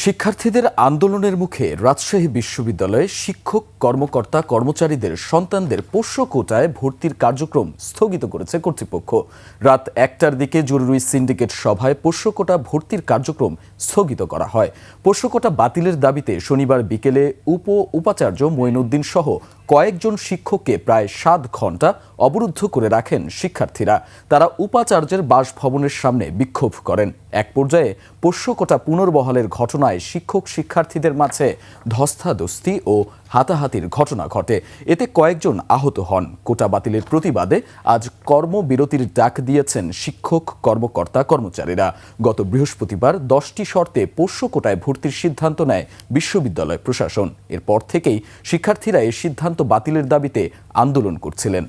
শিক্ষার্থীদের আন্দোলনের মুখে রাজশাহী বিশ্ববিদ্যালয়ে শিক্ষক কর্মকর্তা কর্মচারীদের সন্তানদের পোষ্য কোটায় ভর্তির কার্যক্রম স্থগিত করেছে কর্তৃপক্ষ। রাত ১টার দিকে জরুরি সিন্ডিকেট সভায় পোষ্য কোটা ভর্তির কার্যক্রম স্থগিত করা হয়। পোষ্য কোটা বাতিলের দাবিতে শনিবার বিকেলে উপাচার্য মঈনুদ্দিন সহ কয়েকজন শিক্ষককে প্রায় ৭ ঘণ্টা অবরুদ্ধ করে রাখেন শিক্ষার্থীরা। তারা উপাচার্যের বাসভবনের সামনে বিক্ষোভ করেন। এক পর্যায়ে পোষ্য কোটা পুনর্বহালের ঘটনায় শিক্ষক শিক্ষার্থীদের মাঝে ধস্তাধস্তি ও হাতাহাতির ঘটনা ঘটে। এতে কয়েকজন আহত হন। কোটা বাতিলের প্রতিবাদে আজ কর্মবিরতির ডাক দিয়েছেন শিক্ষক কর্মকর্তা কর্মচারীরা। গত বৃহস্পতিবার ১০টি শর্তে পোষ্য কোটায় ভর্তির সিদ্ধান্ত নেয় বিশ্ববিদ্যালয় প্রশাসন। এরপর থেকেই শিক্ষার্থীরা এই সিদ্ধান্ত বাতিলের দাবিতে আন্দোলন করছিলেন।